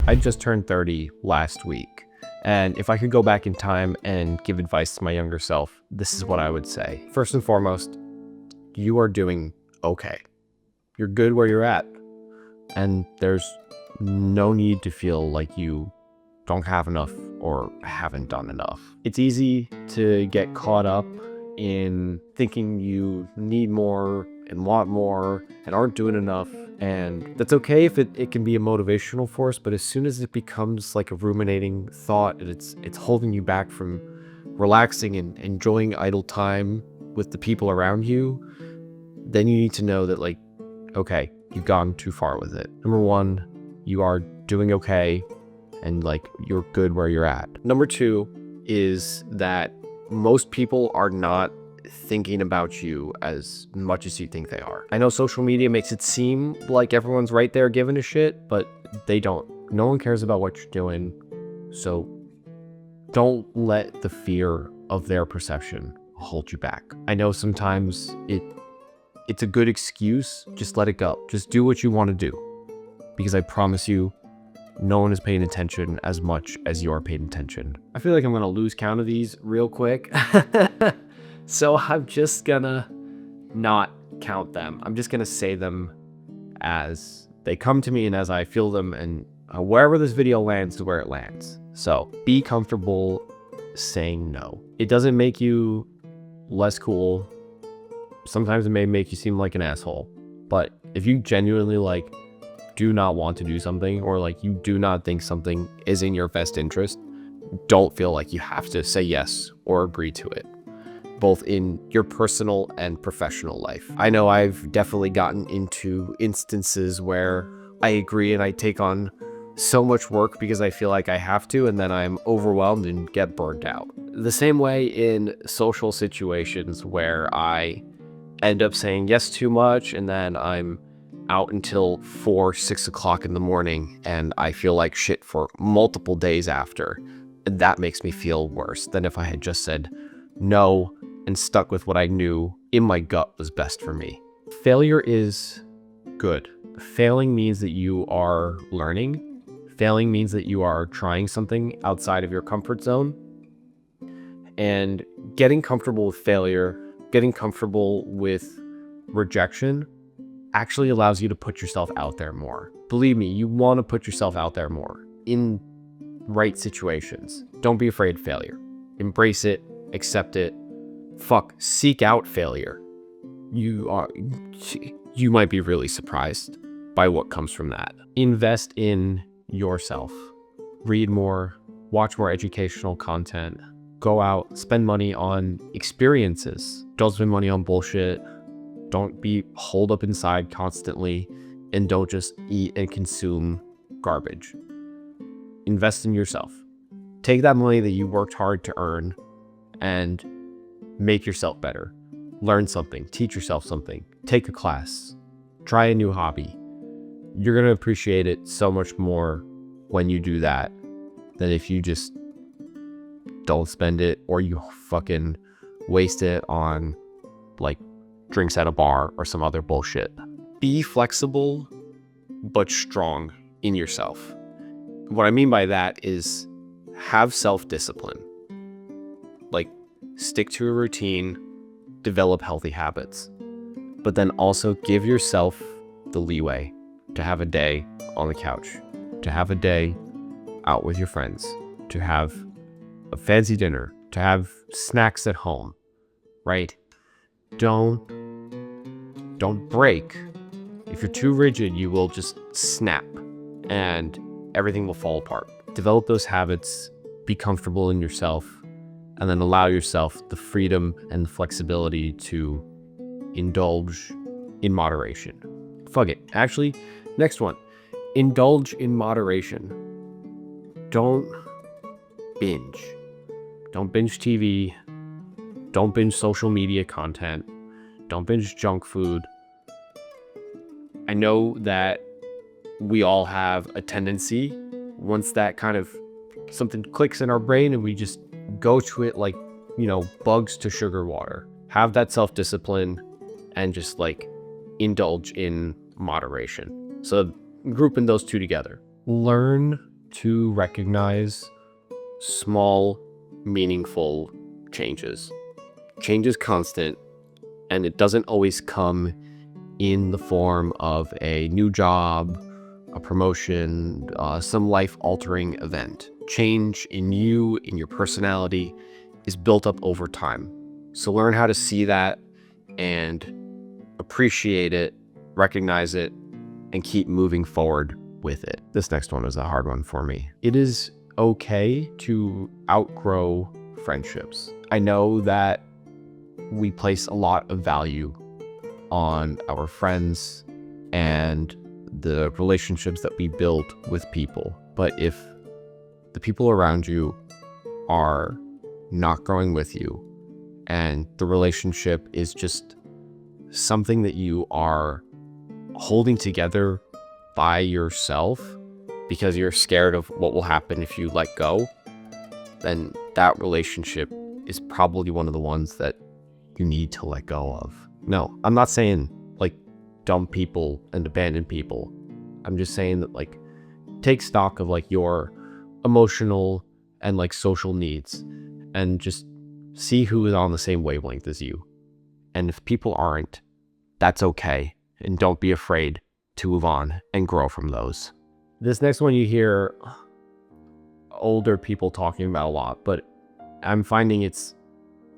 I just turned 30 last week. And if I could go back in time and give advice to my younger self, this is what I would say. First and foremost, you are doing okay. You're good where you're at. And there's no need to feel like you don't have enough or haven't done enough. It's easy to get caught up in thinking you need more and want more and aren't doing enough. And that's okay if it can be a motivational force, but as soon as it becomes like a ruminating thought and it's holding you back from relaxing and enjoying idle time with the people around you, then you need to know that, like, okay, you've gone too far with it. Number one, you are doing okay and like you're good where you're at. Number two is that most people are not thinking about you as much as you think they are. I know social media makes it seem like everyone's right there giving a shit, but they don't. No one cares about what you're doing. So don't let the fear of their perception hold you back. I know sometimes it's a good excuse. Just let it go. Just do what you want to do. Because I promise you, no one is paying attention as much as you're paying attention. I feel like I'm gonna lose count of these real quick. So I'm just gonna not count them. I'm just gonna say them as they come to me and as I feel them, and wherever this video lands to where it lands. So be comfortable saying no. It doesn't make you less cool. Sometimes it may make you seem like an asshole, but if you genuinely like do not want to do something, or like you do not think something is in your best interest, don't feel like you have to say yes or agree to it, both in your personal and professional life. I know I've definitely gotten into instances where I agree and I take on so much work because I feel like I have to, and then I'm overwhelmed and get burned out. The same way in social situations where I end up saying yes too much, and then I'm out until 6 o'clock in the morning and I feel like shit for multiple days after. And that makes me feel worse than if I had just said no and stuck with what I knew in my gut was best for me. Failure is good. Failing means that you are learning. Failing means that you are trying something outside of your comfort zone. And getting comfortable with failure, getting comfortable with rejection, actually allows you to put yourself out there more. Believe me, you want to put yourself out there more in right situations. Don't be afraid of failure. Embrace it, accept it. Seek out failure. You might be really surprised by what comes from that. Invest in yourself. Read more, watch more educational content, go out, spend money on experiences. Don't spend money on bullshit. Don't be holed up inside constantly, and don't just eat and consume garbage. Invest in yourself. Take that money that you worked hard to earn and make yourself better. Learn something, teach yourself something, take a class, try a new hobby. You're gonna appreciate it so much more when you do that than if you just don't spend it, or you fucking waste it on like drinks at a bar or some other bullshit. Be flexible, but strong in yourself. What I mean by that is have self-discipline. Like, stick to a routine, develop healthy habits, but then also give yourself the leeway to have a day on the couch, to have a day out with your friends, to have a fancy dinner, to have snacks at home, right? Don't break. If you're too rigid, you will just snap and everything will fall apart. Develop those habits, be comfortable in yourself, and then allow yourself the freedom and the flexibility to indulge in moderation. Fuck it. Actually, next one. Indulge in moderation. Don't binge. Don't binge TV. Don't binge social media content. Don't binge junk food. I know that we all have a tendency, once that kind of something clicks in our brain and we just go to it like, bugs to sugar water. Have that self-discipline and just like indulge in moderation. So grouping those two together. Learn to recognize small, meaningful changes. Change is constant, and it doesn't always come in the form of a new job, a promotion, some life-altering event. Change in you, in your personality, is built up over time. So learn how to see that and appreciate it, recognize it, and keep moving forward with it. This next one is a hard one for me. It is okay to outgrow friendships. I know that we place a lot of value on our friends and the relationships that we build with people. But if the people around you are not growing with you and the relationship is just something that you are holding together by yourself because you're scared of what will happen if you let go, then that relationship is probably one of the ones that you need to let go of. No, I'm not saying like dump people and abandon people. I'm just saying that like take stock of like your emotional and like social needs and just see who is on the same wavelength as you. And if people aren't, that's okay. And don't be afraid to move on and grow from those. This next one you hear older people talking about a lot, but I'm finding it's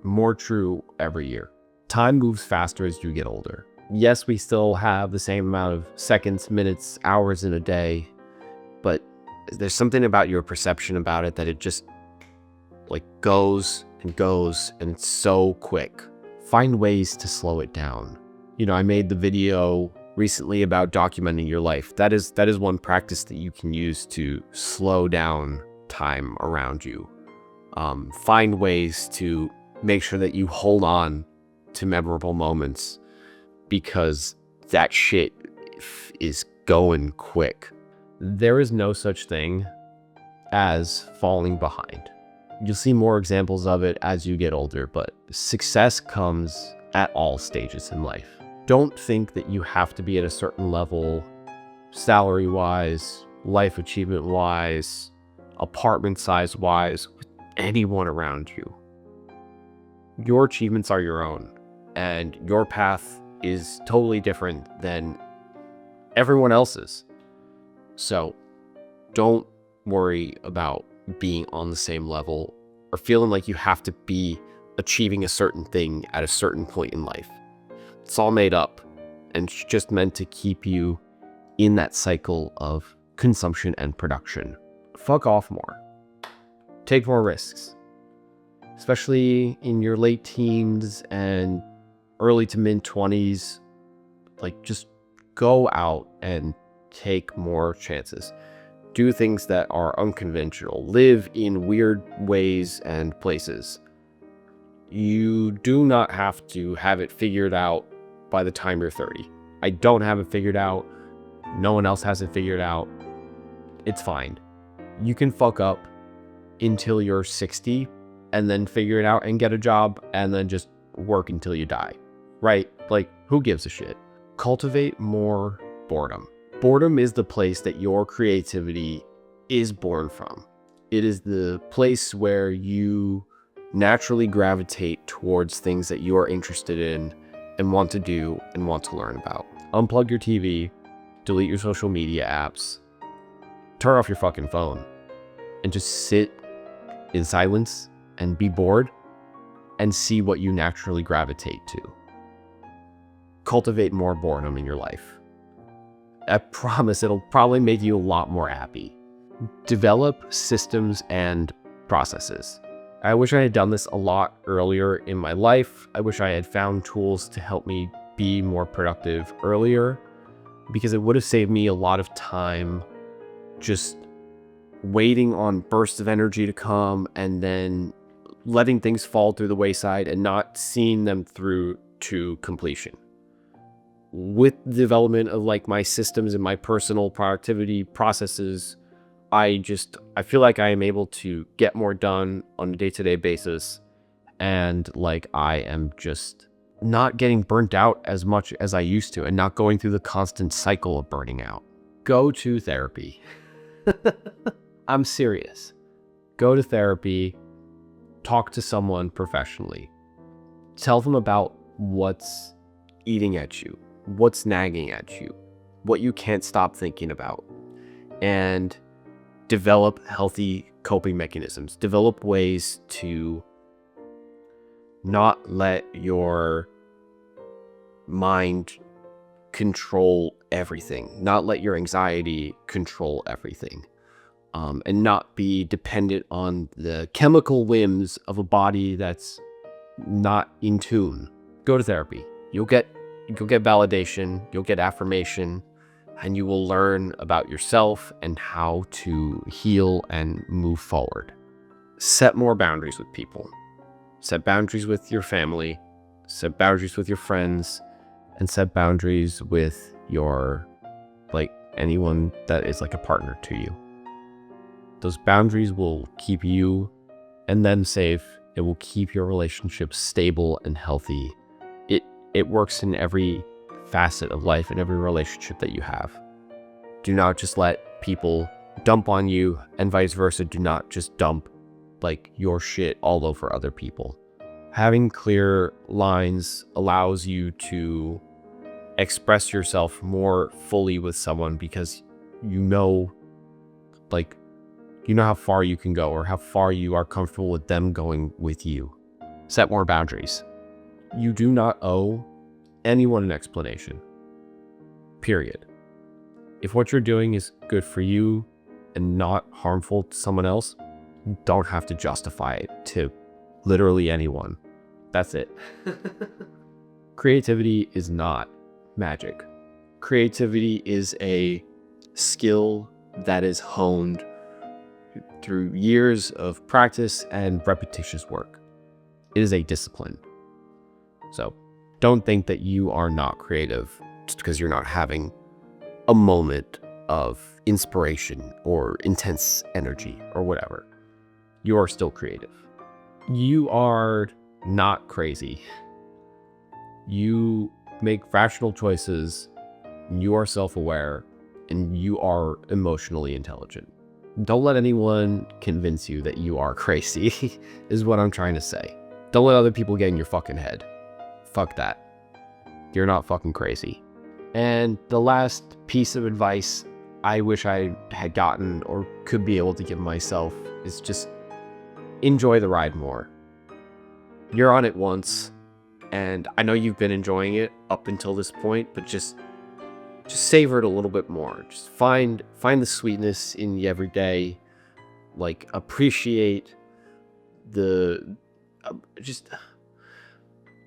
more true every year. Time moves faster as you get older. Yes, we still have the same amount of seconds, minutes, hours in a day, but there's something about your perception about it that it just like goes and goes and it's so quick. Find ways to slow it down. You know, I made the video recently about documenting your life. That is one practice that you can use to slow down time around you. Find ways to make sure that you hold on to memorable moments because that shit is going quick. There is no such thing as falling behind. You'll see more examples of it as you get older, but success comes at all stages in life. Don't think that you have to be at a certain level, salary-wise, life achievement-wise, apartment size-wise, with anyone around you. Your achievements are your own, and your path is totally different than everyone else's. So don't worry about being on the same level or feeling like you have to be achieving a certain thing at a certain point in life. It's all made up and it's just meant to keep you in that cycle of consumption and production. Fuck off more. Take more risks, especially in your late teens and early to mid 20s. Like, just go out and take more chances. Do things that are unconventional. Live in weird ways and places. You do not have to have it figured out by the time you're 30. I don't have it figured out. No one else has it figured out. It's fine. You can fuck up until you're 60 and then figure it out and get a job and then just work until you die, right? Like, who gives a shit? Cultivate more boredom. Boredom is the place that your creativity is born from. It is the place where you naturally gravitate towards things that you are interested in and want to do and want to learn about. Unplug your TV, delete your social media apps, turn off your fucking phone, and just sit in silence and be bored and see what you naturally gravitate to. Cultivate more boredom in your life. I promise it'll probably make you a lot more happy. Develop systems and processes. I wish I had done this a lot earlier in my life. I wish I had found tools to help me be more productive earlier, because it would have saved me a lot of time just waiting on bursts of energy to come and then letting things fall through the wayside and not seeing them through to completion. With the development of like my systems and my personal productivity processes, I feel like I am able to get more done on a day-to-day basis, and like I am just not getting burnt out as much as I used to and not going through the constant cycle of burning out. Go to therapy. I'm serious. Go to therapy, talk to someone professionally. Tell them about what's eating at you, what's nagging at you, what you can't stop thinking about, and develop healthy coping mechanisms. Develop ways to not let your mind control everything, not let your anxiety control everything, and not be dependent on the chemical whims of a body that's not in tune. Go to therapy. You'll get validation, you'll get affirmation, and you will learn about yourself and how to heal and move forward. Set more boundaries with people. Set boundaries with your family, set boundaries with your friends, and set boundaries with your, anyone that is like a partner to you. Those boundaries will keep you and them safe. It will keep your relationship stable and healthy. It works in every facet of life and every relationship that you have. Do not just let people dump on you, and vice versa. Do not just dump your shit all over other people. Having clear lines allows you to express yourself more fully with someone, because you know how far you can go or how far you are comfortable with them going with you. Set more boundaries. You do not owe anyone an explanation. Period. If what you're doing is good for you and not harmful to someone else, you don't have to justify it to literally anyone. That's it. Creativity is not magic. Creativity is a skill that is honed through years of practice and repetitious work. It is a discipline. So don't think that you are not creative just because you're not having a moment of inspiration or intense energy or whatever. You are still creative. You are not crazy. You make rational choices, you are self-aware, and you are emotionally intelligent. Don't let anyone convince you that you are crazy, is what I'm trying to say. Don't let other people get in your fucking head. Fuck that. You're not fucking crazy. And the last piece of advice I wish I had gotten or could be able to give myself is just enjoy the ride more. You're on it once, and I know you've been enjoying it up until this point, but just savor it a little bit more. Just find the sweetness in the everyday. Appreciate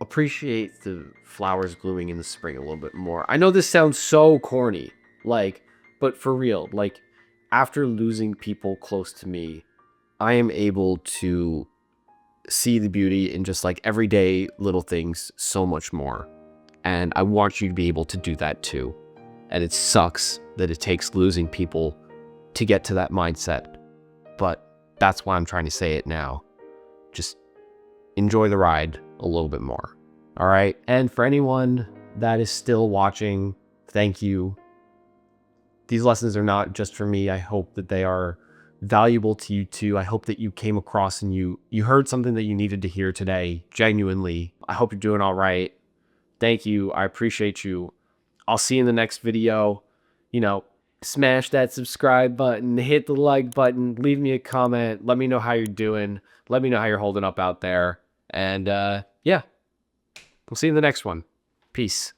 appreciate the flowers blooming in the spring a little bit more. I know this sounds so corny, but for real, after losing people close to me, I am able to see the beauty in just everyday little things so much more. And I want you to be able to do that too. And it sucks that it takes losing people to get to that mindset. But that's why I'm trying to say it now. Just enjoy the ride a little bit more. All right. And for anyone that is still watching, thank you. These lessons are not just for me. I hope that they are valuable to you too. I hope that you came across and you heard something that you needed to hear today. Genuinely. I hope you're doing all right. Thank you. I appreciate you. I'll see you in the next video. Smash that subscribe button, hit the like button, leave me a comment. Let me know how you're doing. Let me know how you're holding up out there. And yeah, we'll see you in the next one. Peace.